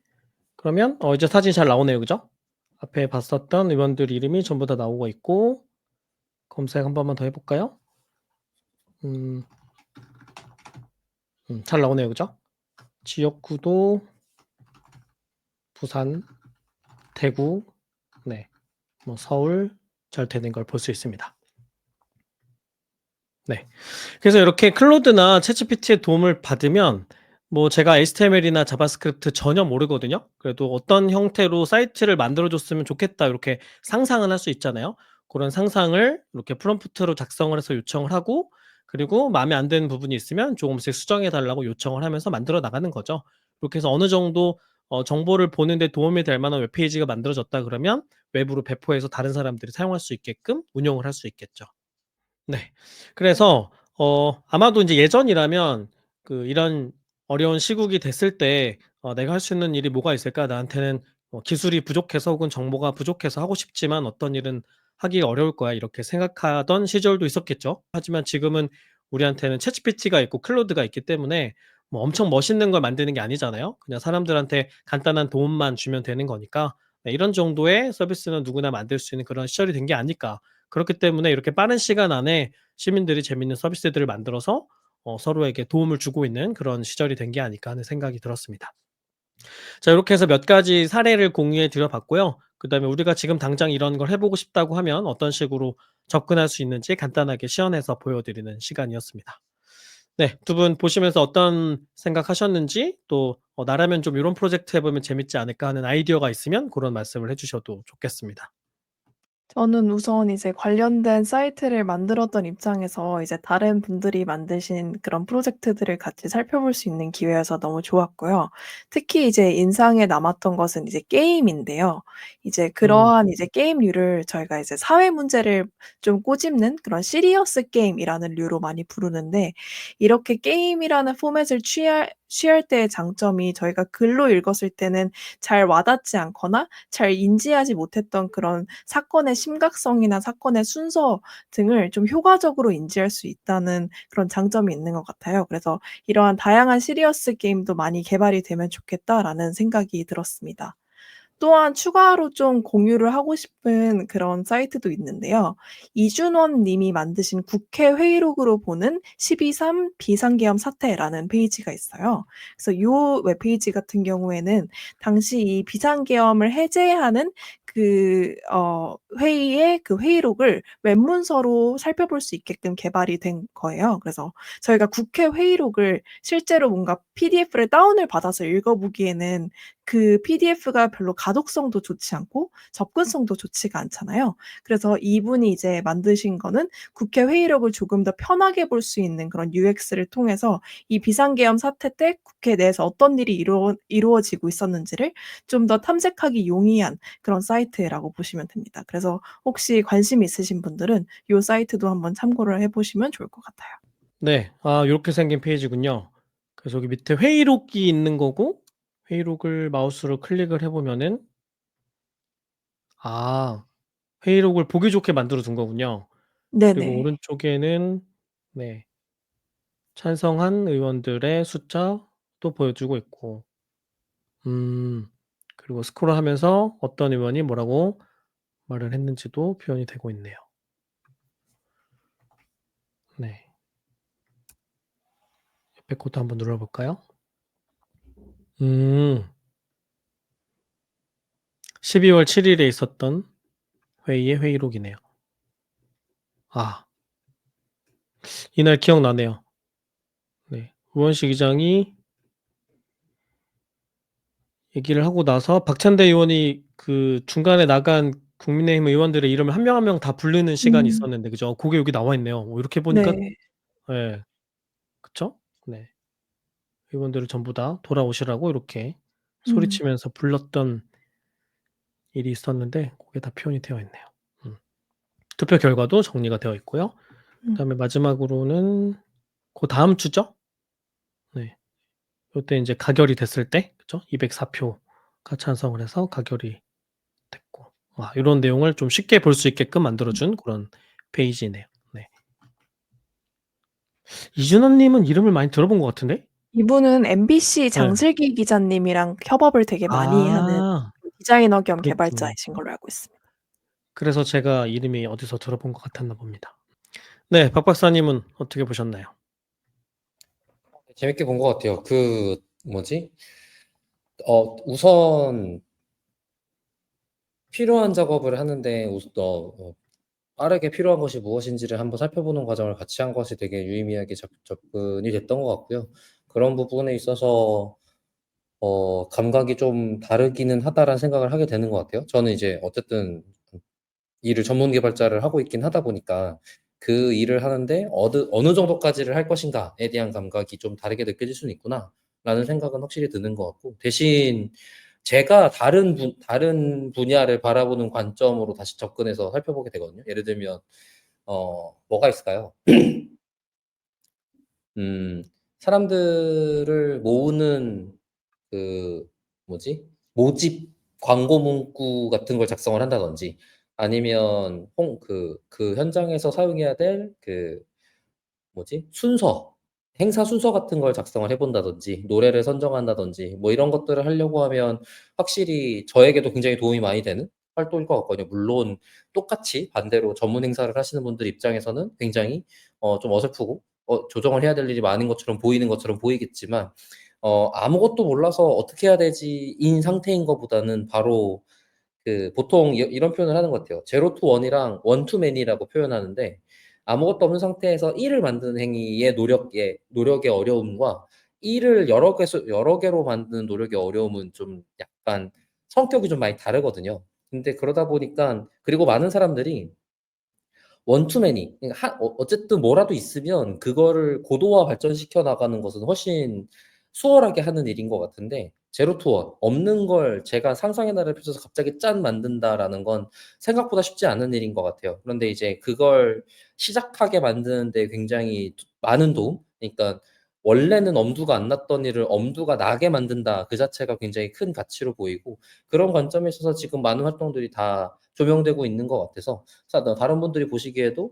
그러면 이제 사진이 잘 나오네요. 그죠? 앞에 봤었던 의원들 이름이 전부 다 나오고 있고 검색 한 번만 더 해볼까요? 잘 나오네요. 그죠? 지역구도 부산, 대구, 네, 뭐 서울 잘 되는 걸 볼 수 있습니다. 네, 그래서 이렇게 클로드나 챗GPT의 도움을 받으면 뭐 제가 HTML이나 자바스크립트 전혀 모르거든요. 그래도 어떤 형태로 사이트를 만들어 줬으면 좋겠다 이렇게 상상은 할 수 있잖아요. 그런 상상을 이렇게 프롬프트로 작성을 해서 요청을 하고 그리고 마음에 안 드는 부분이 있으면 조금씩 수정해 달라고 요청을 하면서 만들어 나가는 거죠. 이렇게 해서 어느 정도 정보를 보는 데 도움이 될 만한 웹페이지가 만들어졌다 그러면 외부로 배포해서 다른 사람들이 사용할 수 있게끔 운영을 할 수 있겠죠. 네. 그래서 아마도 인제 예전이라면 이런 어려운 시국이 됐을 때 '내가 할 수 있는 일이 뭐가 있을까? 나한테는 기술이 부족해서 혹은 정보가 부족해서 하고 싶지만 어떤 일은 하기가 어려울 거야.' 이렇게 생각하던 시절도 있었겠죠. 하지만 지금은 우리한테는 챗GPT가 있고 클로드가 있기 때문에 뭐 엄청 멋있는 걸 만드는 게 아니잖아요. 그냥 사람들한테 간단한 도움만 주면 되는 거니까 네, 이런 정도의 서비스는 누구나 만들 수 있는 그런 시절이 된 게 아닐까. 그렇기 때문에 이렇게 빠른 시간 안에 시민들이 재밌는 서비스들을 만들어서 서로에게 도움을 주고 있는 그런 시절이 된 게 아닐까 하는 생각이 들었습니다. 자, 이렇게 해서 몇 가지 사례를 공유해 드려 봤고요. 그다음에 우리가 지금 당장 이런 걸 해 보고 싶다고 하면 어떤 식으로 접근할 수 있는지 간단하게 시연해서 보여 드리는 시간이었습니다. 네. 두 분 보시면서 어떤 생각하셨는지, 또 나라면 좀 '요런 프로젝트 해 보면 재밌지 않을까.' 하는 아이디어가 있으면 고런 말씀을 해 주셔도 좋겠습니다. 저는 우선 이제 관련된 사이트를 만들었던 입장에서 이제 다른 분들이 만드신 그런 프로젝트들을 같이 살펴볼 수 있는 기회여서 너무 좋았고요. 특히 이제 인상에 남았던 것은 이제 게임인데요. 이제 음. 그러한 이제 게임류를 저희가 이제 사회 문제를 좀 꼬집는 그런 시리어스 게임이라는 류로 많이 부르는데, 이렇게 게임이라는 포맷을 취할 때의 장점이 저희가 글로 읽었을 때는 잘 와닿지 않거나 잘 인지하지 못했던 그런 사건의 심각성이나 사건의 순서 등을 좀 효과적으로 인지할 수 있다는 그런 장점이 있는 것 같아요. 그래서 '이러한 다양한 시리어스 게임도 많이 개발이 되면 좋겠다.'라는 생각이 들었습니다. 또한 추가로 좀 공유를 하고 싶은 그런 사이트도 있는데요. 이준원 님이 만드신 국회 회의록으로 보는 12.3 비상계엄 사태라는 페이지가 있어요. 그래서 요 웹페이지 같은 경우에는 당시 이 비상계엄을 해제하는 회의의 그 회의록을 웹문서로 살펴볼 수 있게끔 개발이 된 거예요. 그래서 저희가 국회 회의록을 실제로 뭔가 PDF를 다운을 받아서 읽어보기에는 그 PDF가 별로 가독성도 좋지 않고 접근성도 좋지가 않잖아요. 그래서 이분이 이제 만드신 거는 국회 회의록을 조금 더 편하게 볼 수 있는 그런 UX를 통해서 이 비상계엄 사태 때 국회 내에서 어떤 일이 이루어지고 있었는지를 좀 더 탐색하기 용이한 그런 사이트라고 보시면 됩니다. 그래서 혹시 관심 있으신 분들은 요 사이트도 한번 참고를 해 보시면 좋을 것 같아요. 네. 아, 요렇게 생긴 페이지군요. 그래서 여기 밑에 회의록이 있는 거고, 회의록을 마우스로 클릭을 해 보면은, 아, 회의록을 보기 좋게 만들어 둔 거군요. 그리고 네네. 오른쪽에는, 네, 찬성한 의원들의 숫자도 보여주고 있고, 음 그리고 스크롤하면서 어떤 의원이 뭐라고 말을 했는지도 표현이 되고 있네요. 네. 옆에 것도 한번 눌러 볼까요? 12월 7 일에 있었던 회의의 회의록이네요. 아, 이날 기억나네요. 네. 우원식 의장이 얘기를 하고 나서 박찬대 의원이 그 중간에 나간 국민의힘 의원들의 이름을 한 명 한 명 다 부르는 시간이 음. 있었는데, 그죠? 고게 여기 나와 있네요. 이렇게 보니까, 네. 예, 그쵸? 네. 의원들을 전부 다 돌아오시라고 이렇게 음. 소리치면서 불렀던 일이 있었는데, 고게 다 표현이 되어 있네요. 음. 투표 결과도 정리가 되어 있고요. 음. 그다음에 마지막으로는 고다음 주죠? 네. 요때 인제 가결이 됐을 때, 그죠? 204 표가 찬성을 해서 가결이 됐고, 요런 내용을 좀 쉽게 볼 수 있게끔 만들어 준 고런 페이지네요. 네. 이준원 님은 이름을 많이 들어본 것 같은데? 이분은 MBC 예. 장슬기 기자님이랑 협업을 되게 많이 하는 아, 디자이너 겸 그렇군요. 개발자이신 걸로 알고 있습니다. 그래서 제가 이름이 어디서 들어본 것 같았나 봅니다. 네. 박 박사님은 어떻게 보셨나요? 재밌게 본 것 같아요. 그 뭐지? 우선 필요한 작업을 하는데 빠르게 필요한 것이 무엇인지를 한번 살펴보는 과정을 같이 한 것이 되게 유의미하게 접근이 됐던 것 같고요. 그런 부분에 있어서 감각이 좀 다르기는 하다라는 생각을 하게 되는 것 같아요. 저는 이제 어쨌든 일을 전문 개발자를 하고 있긴 하다 보니까 그 일을 하는데 어느 정도까지를 할 것인가에 대한 감각이 좀 다르게 느껴질 수는 있구나라는 생각은 확실히 드는 것 같고, 대신 제가 다른 분야를 바라보는 관점으로 다시 접근해서 살펴보게 되거든요. 예를 들면 뭐가 있을까요? 음, 사람들을 모으는 그 뭐지? 모집 광고 문구 같은 걸 작성을 한다든지, 아니면 그 현장에서 사용해야 될 뭐지? 행사 순서 같은 걸 작성을 해 본다든지, 노래를 선정한다든지, 뭐 이런 것들을 하려고 하면 확실히 저에게도 굉장히 도움이 많이 되는 활동일 것 같거든요. 물론 똑같이 반대로 전문 행사를 하시는 분들 입장에서는 굉장히 좀 어설프고 조정을 해야 될 일이 많은 것처럼 보이겠지만 아무것도 몰라서 어떻게 해야 되지인 상태인 것보다는 바로 보통 이런 표현을 하는 것 같아요. 제로 투 원이랑 원 투 매니라고 표현하는데 아무것도 없는 상태에서 1을 만드는 행위의 노력의 어려움과 1을 여러 개로 만드는 노력의 어려움은 좀 약간 성격이 좀 많이 다르거든요. 근데 그러다 보니까 그리고 많은 사람들이 원투맨이 그러니까 어쨌든 뭐라도 있으면 그거를 고도화 발전시켜 나가는 것은 훨씬 수월하게 하는 일인 것 같은데 제로 투 원 없는 걸 제가 상상의 나래를 펼쳐서 갑자기 짠 만든다라는 건 생각보다 쉽지 않은 일인 것 같아요. 그런데 이제 그걸 시작하게 만드는 데 굉장히 많은 도움 그러니까 원래는 엄두가 안 났던 일을 엄두가 나게 만든다 그 자체가 굉장히 큰 가치로 보이고 그런 관점에 있어서 지금 많은 활동들이 다 조명되고 있는 것 같아서 다른 분들이 보시기에도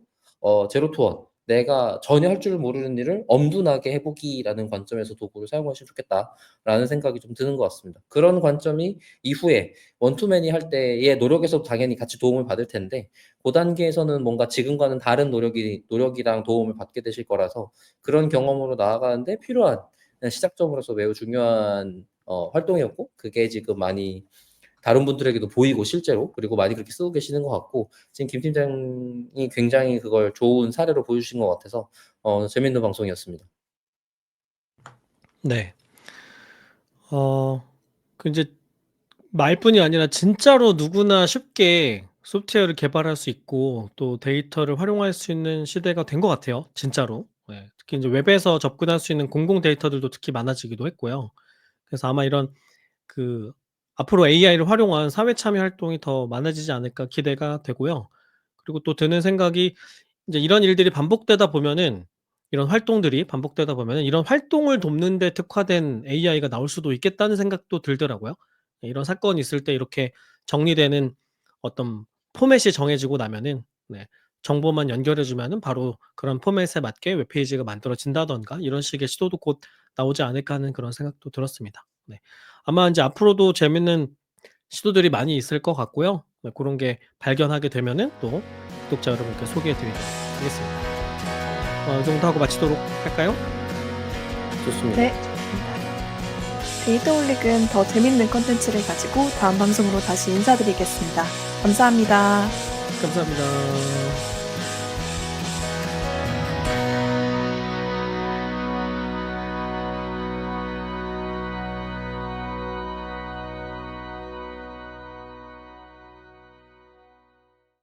제로 투 원 내가 전혀 할 줄 모르는 일을 엄두나게 해보기라는 관점에서 도구를 사용하시면 좋겠다라는 생각이 좀 드는 것 같습니다. 그런 관점이 이후에 원투맨이 할 때의 노력에서도 당연히 같이 도움을 받을 텐데 그 단계에서는 뭔가 지금과는 다른 노력이랑 도움을 받게 되실 거라서 그런 경험으로 나아가는데 필요한 시작점으로서 매우 중요한 활동이었고 그게 지금 많이 다른 분들에게도 보이고 실제로 그리고 많이 그렇게 쓰고 계시는 것 같고 지금 김 팀장이 굉장히 그걸 좋은 사례로 보여주신 것 같아서 재밌는 방송이었습니다. 네. 이제 말뿐이 아니라 진짜로 누구나 쉽게 소프트웨어를 개발할 수 있고 또 데이터를 활용할 수 있는 시대가 된 것 같아요, 진짜로. 네. 특히 이제 웹에서 접근할 수 있는 공공 데이터들도 특히 많아지기도 했고요. 그래서 아마 이런 앞으로 AI를 활용한 사회 참여 활동이 더 많아지지 않을까 기대가 되고요. 그리고 또 드는 생각이 이제 이런 일들이 반복되다 보면은 이런 활동들이 반복되다 보면은 '이런 활동을 돕는 데 특화된 AI가 나올 수도 있겠다.'는 생각도 들더라고요. 이런 사건이 있을 때 이렇게 정리되는 어떤 포맷이 정해지고 나면은 정보만 연결해 주면은 바로 그런 포맷에 맞게 웹페이지가 만들어진다든가 이런 식의 시도도 곧 나오지 않을까 하는 그런 생각도 들었습니다. 네. 아마 인제 앞으로도 재밌는 시도들이 많이 있을 것 같고요. 고런 게 발견하게 되면은 또 구독자 여러분께 소개해 드리도록 하겠습니다. 이 정도 하고 마치도록 할까요? 좋습니다. 네, 좋습니다. 데이터올릭은 더 재밌는 콘텐츠를 가지고 다음 방송으로 다시 인사드리겠습니다. 감사합니다. 감사합니다.